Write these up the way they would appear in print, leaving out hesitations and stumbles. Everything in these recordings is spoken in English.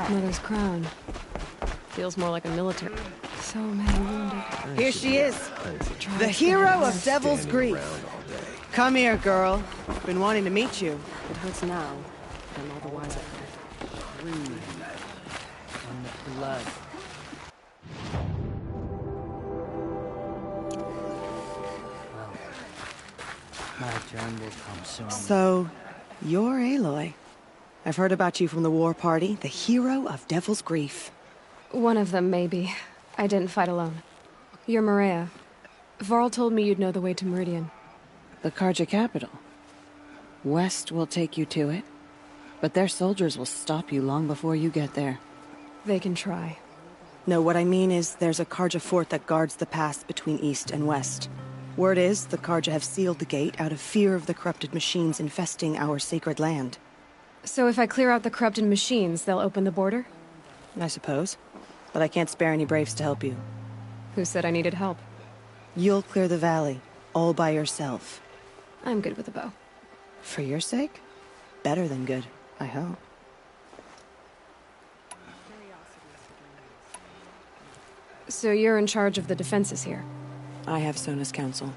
Mother's crown. Feels more like a military. So many wounded. Here she is, the hero of Devil's Grief. Come here, girl. Been wanting to meet you. It hurts now, and all the WIZE. Breathe on the blood. Well, my turn will come soon. So, you're Aloy. I've heard about you from the war party, the hero of Devil's Grief. One of them, maybe. I didn't fight alone. You're Maria. Varl told me you'd know the way to Meridian. The Karja capital. West will take you to it, but their soldiers will stop you long before you get there. They can try. No, what I mean is there's a Karja fort that guards the pass between East and West. Word is, the Karja have sealed the gate out of fear of the corrupted machines infesting our sacred land. So if I clear out the corrupted machines, they'll open the border? I suppose. But I can't spare any braves to help you. Who said I needed help? You'll clear the valley, all by yourself. I'm good with a bow. For your sake? Better than good, I hope. So you're in charge of the defenses here? I have Sona's counsel.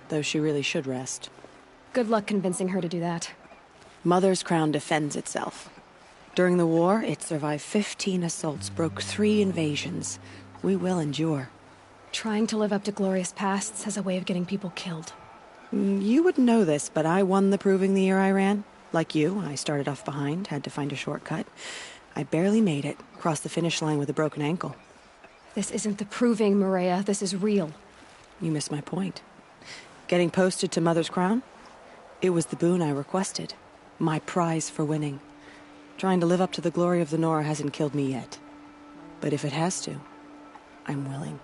Though she really should rest. Good luck convincing her to do that. Mother's crown defends itself. During the war, it survived 15 assaults, broke 3 invasions. We will endure. Trying to live up to glorious pasts has a way of getting people killed. You wouldn't know this, but I won the proving the year I ran. Like you, I started off behind, had to find a shortcut. I barely made it, crossed the finish line with a broken ankle. This isn't the proving, Maria. This is real. You missed my point. Getting posted to Mother's crown? It was the boon I requested. My prize for winning. Trying to live up to the glory of the Nora hasn't killed me yet. But if it has to, I'm willing.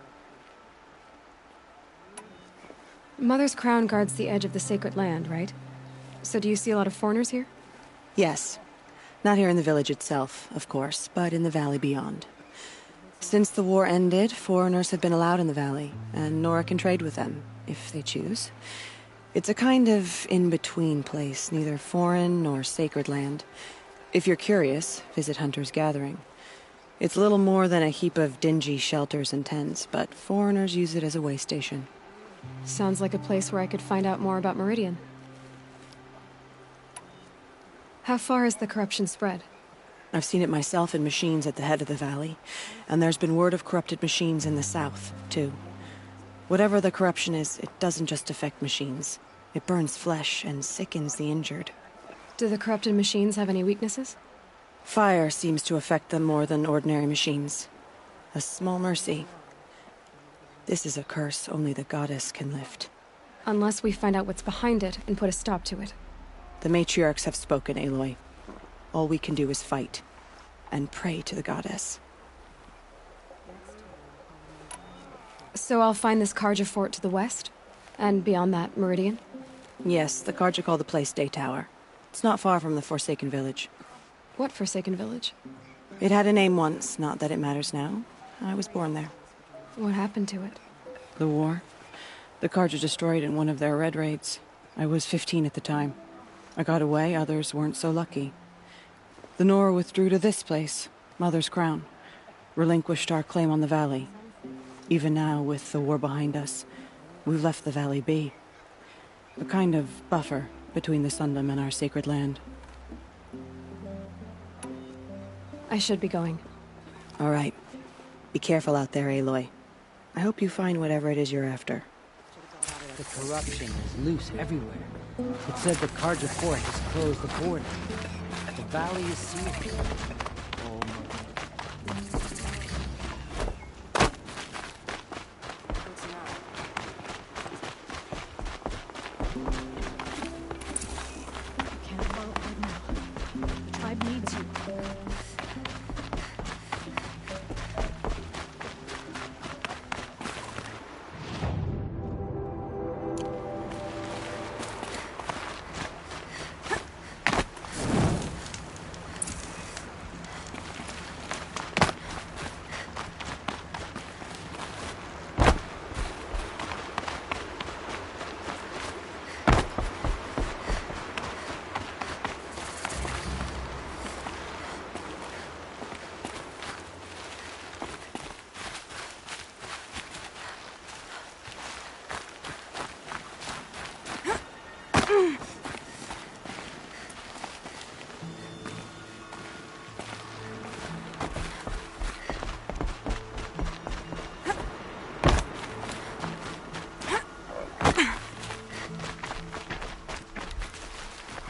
Mother's crown guards the edge of the sacred land, right? So do you see a lot of foreigners here? Yes. Not here in the village itself, of course, but in the valley beyond. Since the war ended, foreigners have been allowed in the valley, and Nora can trade with them, if they choose. It's a kind of in-between place, neither foreign nor sacred land. If you're curious, visit Hunter's Gathering. It's little more than a heap of dingy shelters and tents, but foreigners use it as a way station. Sounds like a place where I could find out more about Meridian. How far has the corruption spread? I've seen it myself in machines at the head of the valley, and there's been word of corrupted machines in the south, too. Whatever the corruption is, it doesn't just affect machines. It burns flesh and sickens the injured. Do the corrupted machines have any weaknesses? Fire seems to affect them more than ordinary machines. A small mercy. This is a curse only the goddess can lift. Unless we find out what's behind it and put a stop to it. The matriarchs have spoken, Aloy. All we can do is fight, and pray to the goddess. So I'll find this Karja fort to the west? And beyond that, Meridian? Yes, the Karja call the place Day Tower. It's not far from the Forsaken Village. What Forsaken Village? It had a name once, not that it matters now. I was born there. What happened to it? The war. The Karja destroyed in one of their red raids. I was 15 at the time. I got away, others weren't so lucky. The Nora withdrew to this place, Mother's Crown. Relinquished our claim on the valley. Even now, with the war behind us, we've left the valley be. A kind of buffer between the Sundom and our sacred land. I should be going. All right. Be careful out there, Aloy. I hope you find whatever it is you're after. The corruption is loose everywhere. It said the Karja fort has closed the border. The valley is sealed. Oh my. Can't follow right now. The tribe needs you.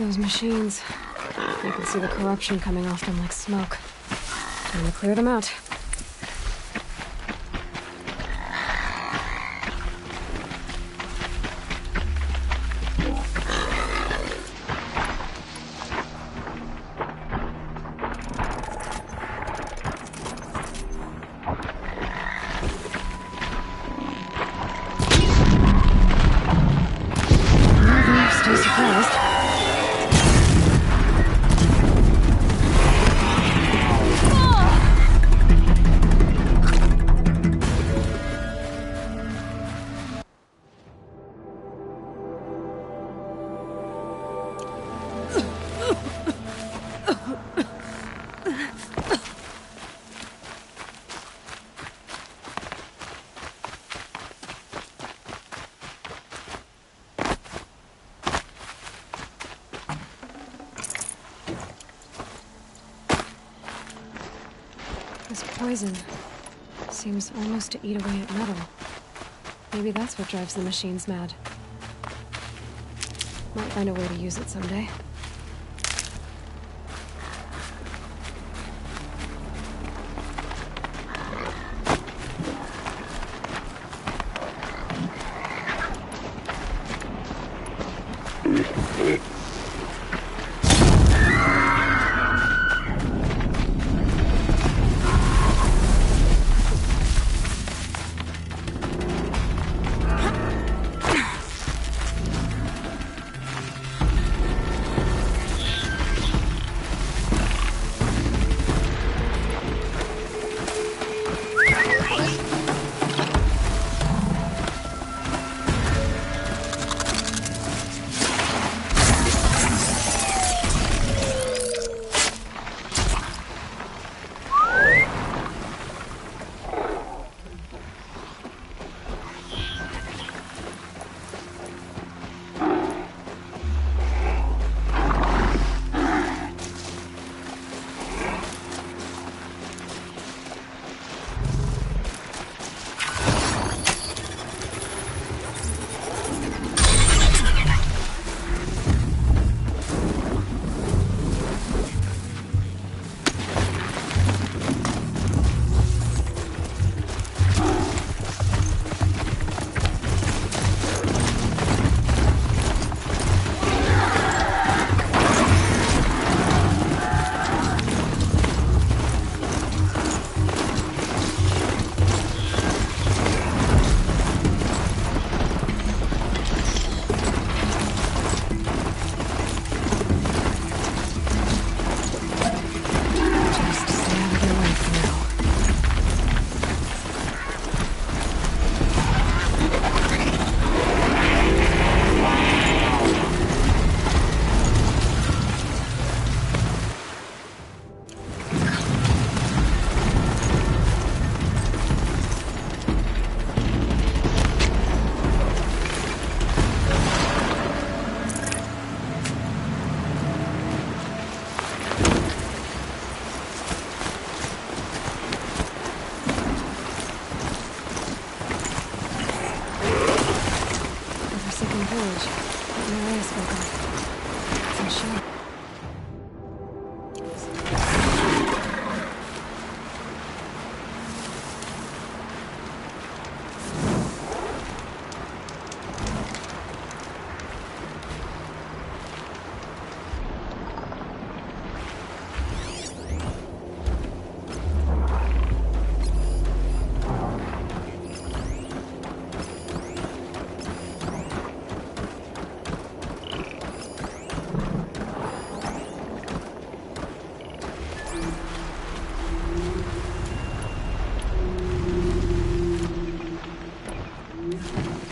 Those machines. You can see the corruption coming off them like smoke. Time to clear them out. Stay surprised. This poison seems almost to eat away at metal. Maybe that's what drives the machines mad. Might find a way to use it someday.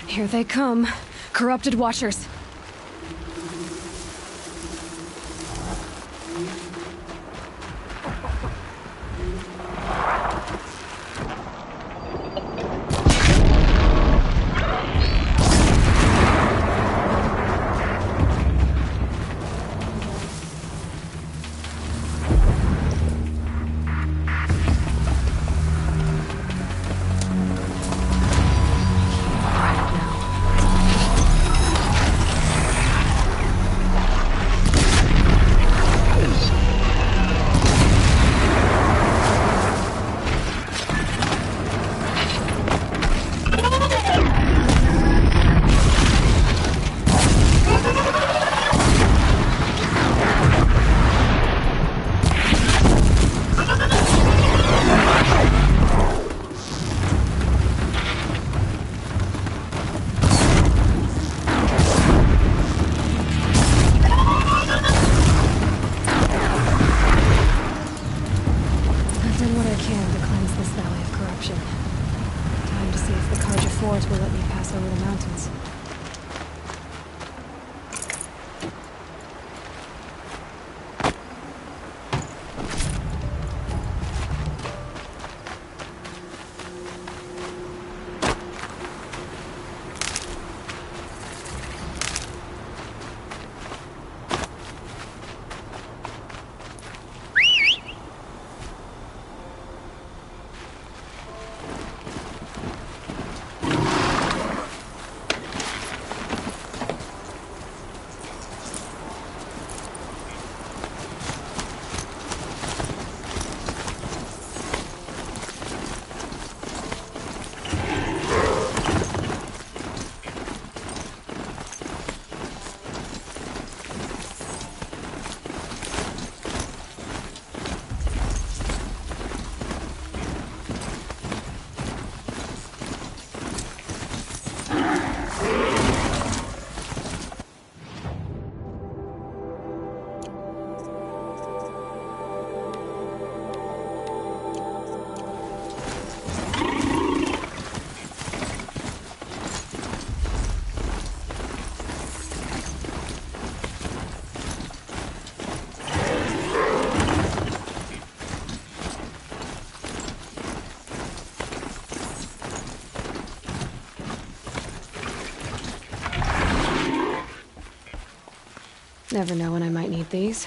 Here they come. Corrupted Watchers. fort will let me pass over the mountains. Never know when I might need these.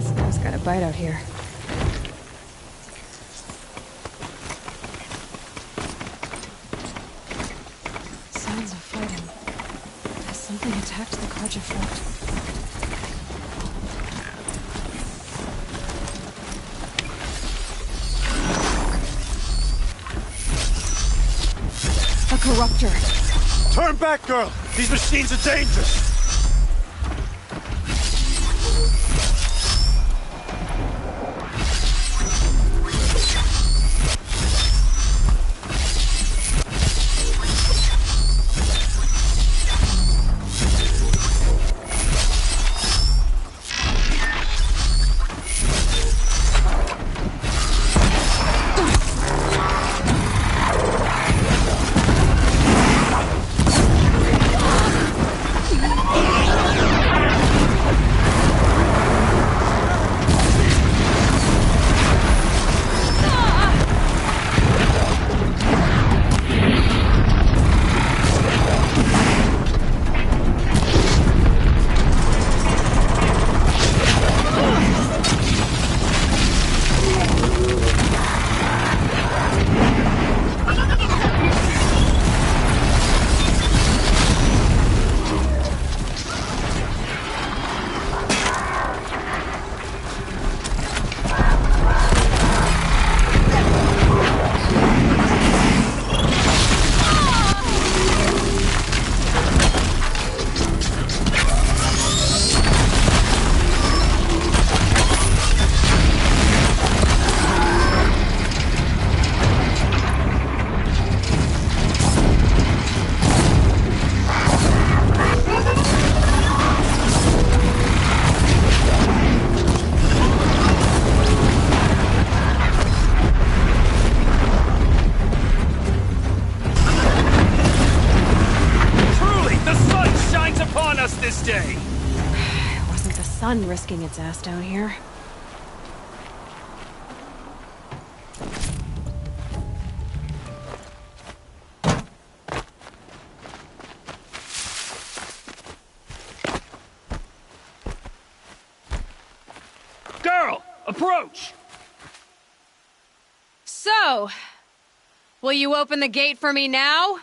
Snow's got a bite out here. Sounds of fighting. Has something attacked the Karja fort? A corruptor! Turn back, girl! These machines are dangerous! It wasn't the sun risking its ass down here. approach! So, will you open the gate for me now?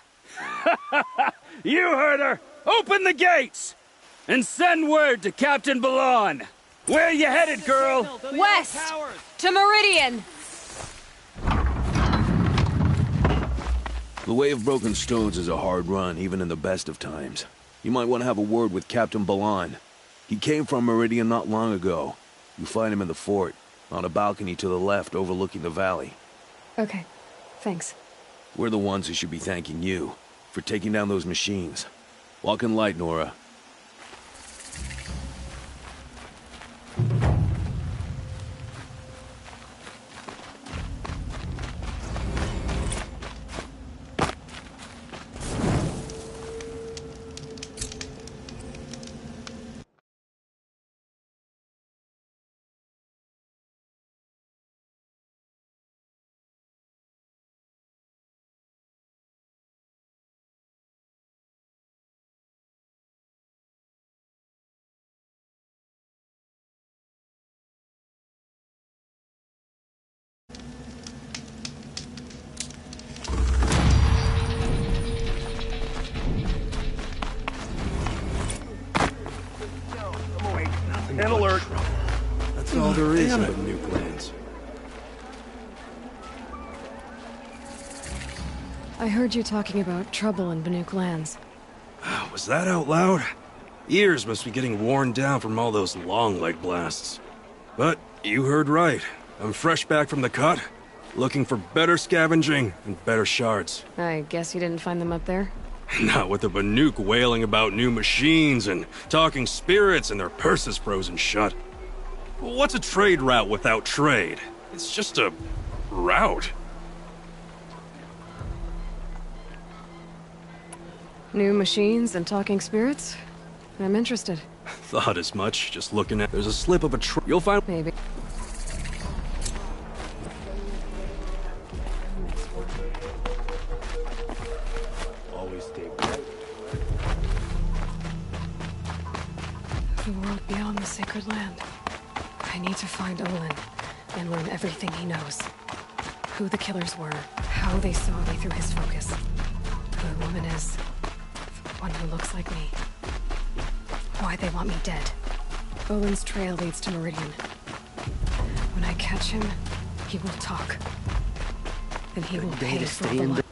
You heard her! Open the gates! And send word to Captain Balon! Where you headed, girl? West! To Meridian! The Way of Broken Stones is a hard run, even in the best of times. You might want to have a word with Captain Balon. He came from Meridian not long ago. You find him in the fort, on a balcony to the left overlooking the valley. Okay, thanks. We're the ones who should be thanking you for taking down those machines. Walk in light, Nora. An alert. That's all there is of new plans. I heard you talking about trouble in Banuk lands. Was that out loud? Ears must be getting worn down from all those long leg blasts. But you heard right. I'm fresh back from the cut, looking for better scavenging and better shards. I guess you didn't find them up there? Not with the Banuk wailing about new machines and talking spirits and their purses frozen shut. What's a trade route without trade? It's just a route. New machines and talking spirits? I'm interested. Thought as much, just looking at... There's a slip of a you'll find... Maybe. Always stay bright. The world beyond the sacred land. I need to find Olin and learn everything he knows. Who the killers were, how they saw me through his focus. Who the woman is. The one who looks like me. Why they want me dead. Olin's trail leads to Meridian. When I catch him, he will talk. And he will pay for the life.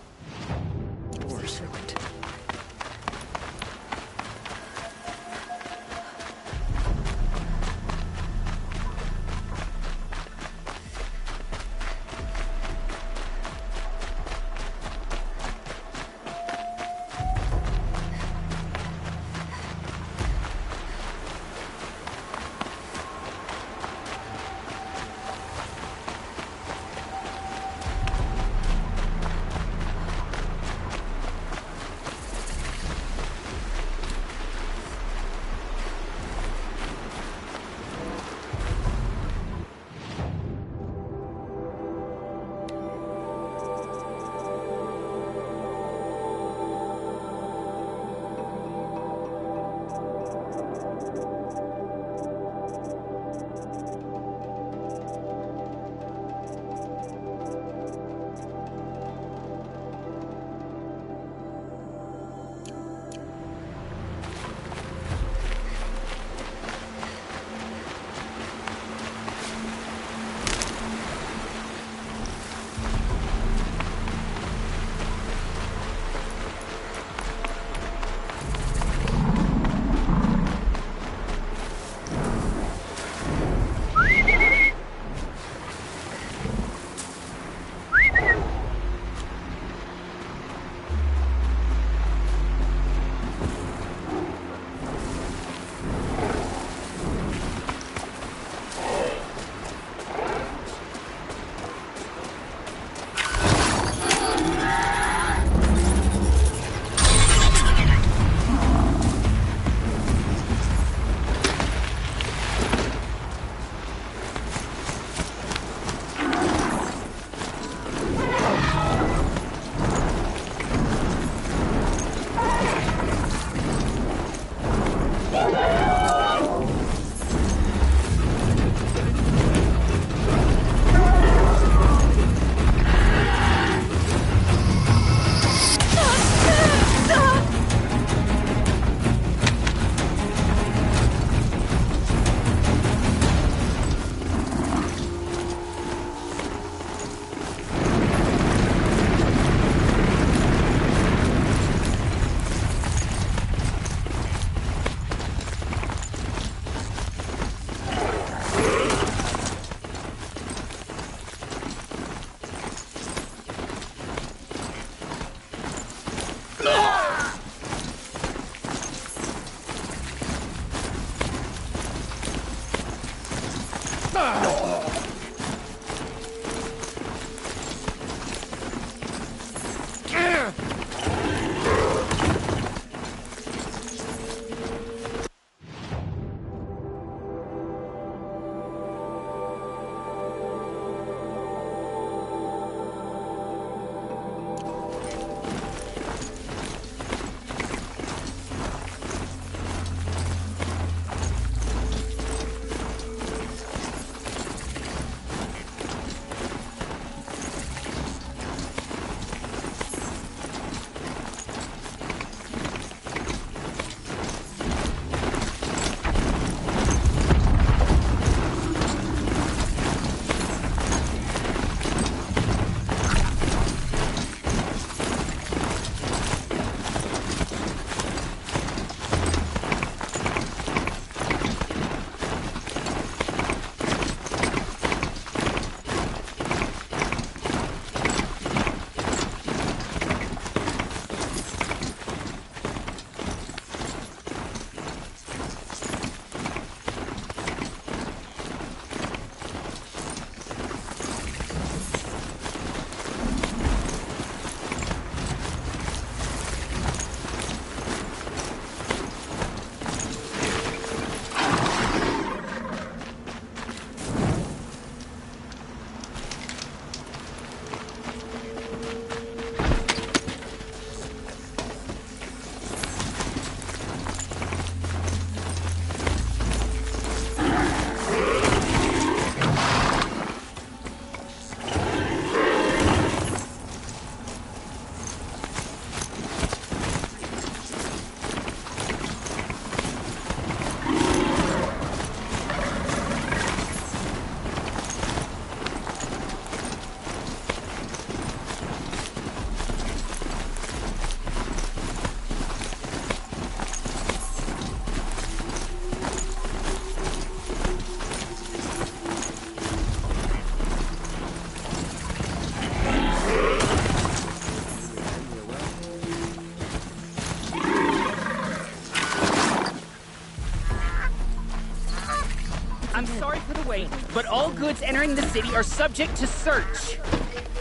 wait, but all goods entering the city are subject to search.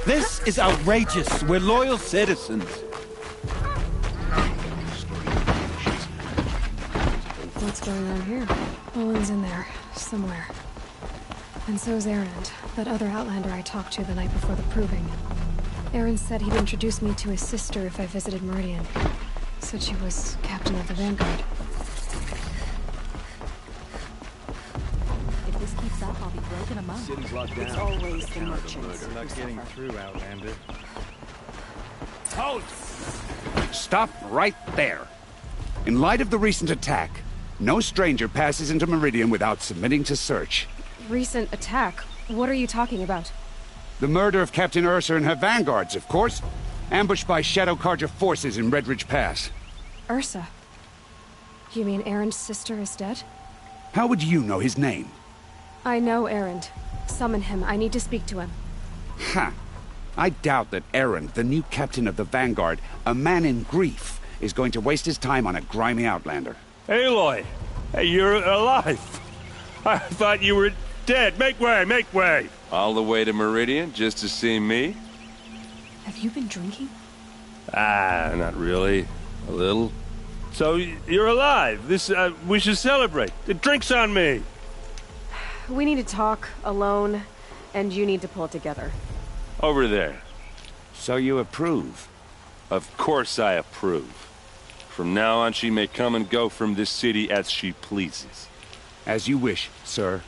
This is outrageous. We're loyal citizens. What's going on here? Owen's in there, somewhere. And so's Erend, that other Outlander I talked to the night before the proving. Erend said he'd introduce me to his sister if I visited Meridian. Said she was captain of the Vanguard. If this keeps up, I'll be broken among. City's locked down. It's always the merchants. We're not getting through, Outlander. Halt! Stop right there. In light of the recent attack, no stranger passes into Meridian without submitting to search. Recent attack? What are you talking about? The murder of Captain Ursa and her vanguards, of course. Ambushed by Shadow Carja forces in Redridge Pass. Ursa? You mean Erend's sister is dead? How would you know his name? I know Erend. Summon him. I need to speak to him. Ha! I doubt that Erend, the new captain of the Vanguard, a man in grief, is going to waste his time on a grimy Outlander. Aloy! Hey, you're alive! I thought you were dead. Make way, make way! All the way to Meridian just to see me? Have you been drinking? Ah, not really. A little. So, you're alive. We should celebrate. The drink's on me. We need to talk, alone, and you need to pull it together. Over there. So you approve? Of course I approve. From now on, she may come and go from this city as she pleases. As you wish, sir.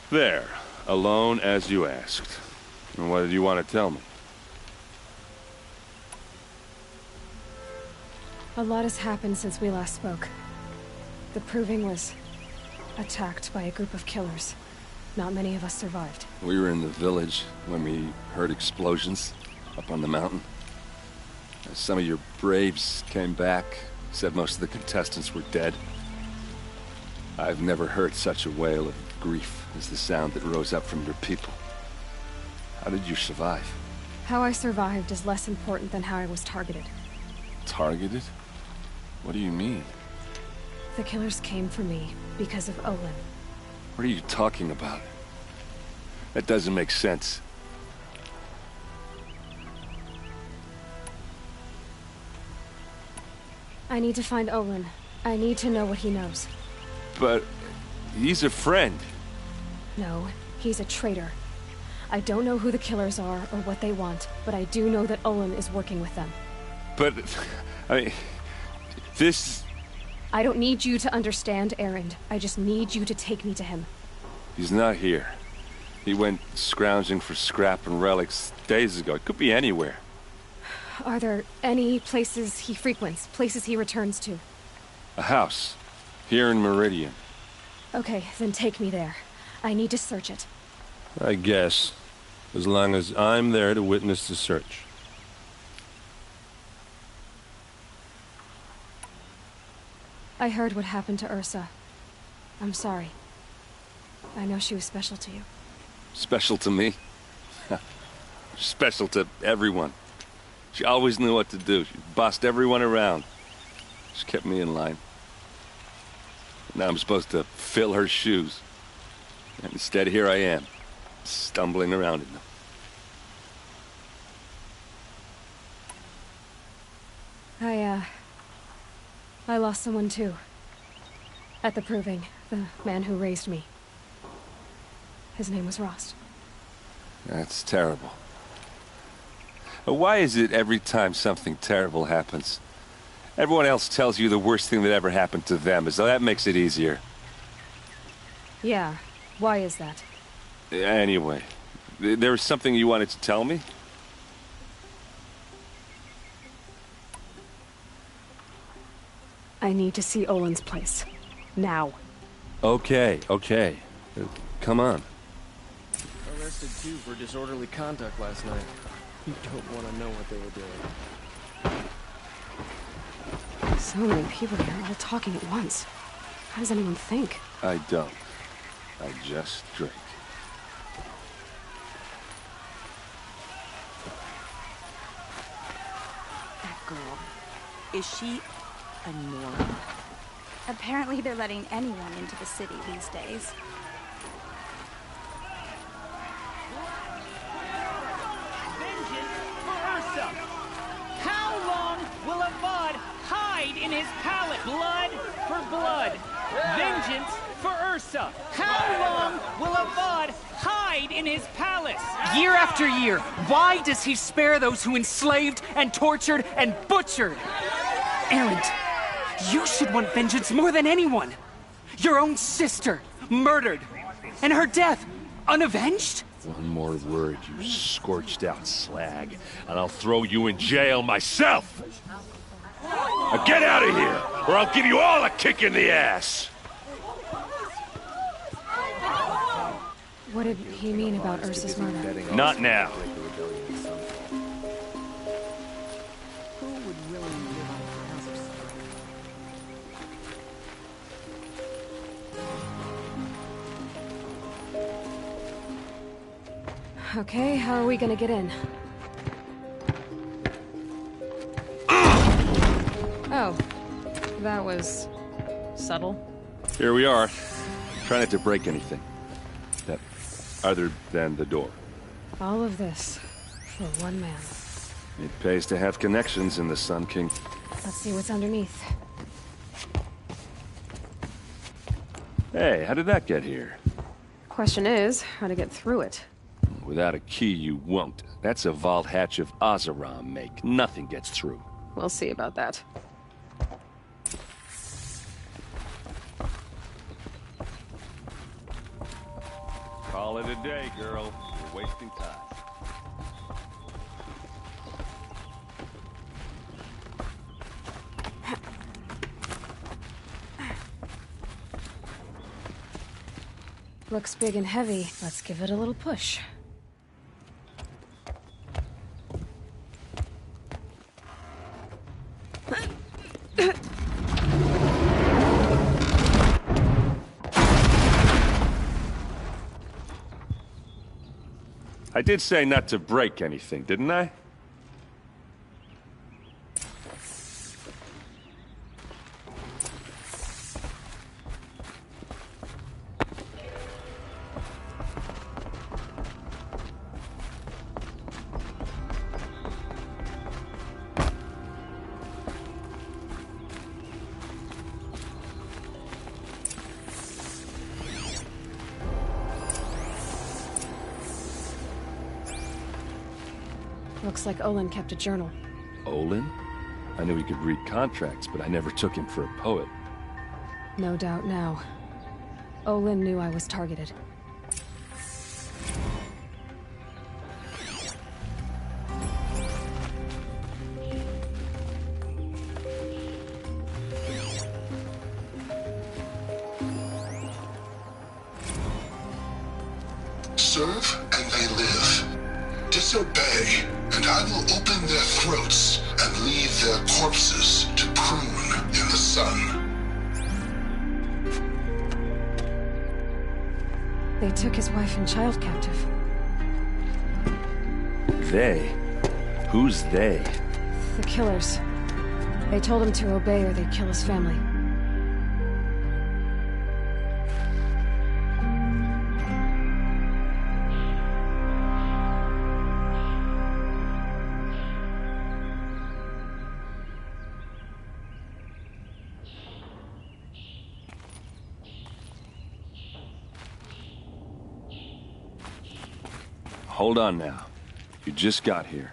There. Alone as you asked. And what did you want to tell me? A lot has happened since we last spoke. The Proving was attacked by a group of killers. Not many of us survived. We were in the village when we heard explosions up on the mountain. Some of your braves came back, said most of the contestants were dead. I've never heard such a wail of grief as the sound that rose up from your people. How did you survive? How I survived is less important than how I was targeted. Targeted? What do you mean? The killers came for me because of Olin. What are you talking about? That doesn't make sense. I need to find Olin. I need to know what he knows. But he's a friend. No, he's a traitor. I don't know who the killers are or what they want, but I do know that Olin is working with them. But, I mean, this... I don't need you to understand, Erend. I just need you to take me to him. He's not here. He went scrounging for scrap and relics days ago. It could be anywhere. Are there any places he frequents, places he returns to? A house. Here in Meridian. Okay, then take me there. I need to search it. I guess. As long as I'm there to witness the search. I heard what happened to Ursa. I'm sorry. I know she was special to you. Special to me? Special to everyone. She always knew what to do. She bossed everyone around. She kept me in line. Now I'm supposed to fill her shoes. And instead, here I am, stumbling around in them. I lost someone too. At the Proving, the man who raised me. His name was Rost. That's terrible. Why is it every time something terrible happens, everyone else tells you the worst thing that ever happened to them, as though that makes it easier? Yeah, why is that? Anyway, there was something you wanted to tell me? I need to see Olin's place. Now. Okay. Come on. Arrested two for disorderly conduct last night. You don't want to know what they were doing. So many people here, all talking at once. How does anyone think? I don't. I just drink. That girl. Is she a Nora? Apparently they're letting anyone into the city these days. Vengeance for Ursa! How long will Avad hide in his palace? Blood for blood. Vengeance for Ursa. How long will Avad hide in his palace? Year after year, why does he spare those who enslaved and tortured and butchered? Erend, you should want vengeance more than anyone. Your own sister, murdered, and her death, unavenged? One more word, you scorched out slag, and I'll throw you in jail myself! Now get out of here, or I'll give you all a kick in the ass! What did he mean about Ursa's murder? Not now. Okay, how are we gonna get in? Oh, that was subtle. Here we are. Try not to break anything. That, other than the door. All of this for one man. It pays to have connections in the Sun King. Let's see what's underneath. Hey, how did that get here? Question is, how to get through it. Without a key, you won't. That's a vault hatch of Oseram make. Nothing gets through. We'll see about that. Call it a day, girl. You're wasting time. Looks big and heavy. Let's give it a little push. I did say not to break anything, didn't I? Looks like Olin kept a journal. Olin? I knew he could read contracts, but I never took him for a poet. No doubt now. Olin knew I was targeted. Serve and they live. Disobey, and I will open their throats and leave their corpses to prune in the sun. They took his wife and child captive. They? Who's they? The killers. They told him to obey or they'd kill his family. Hold on now. You just got here.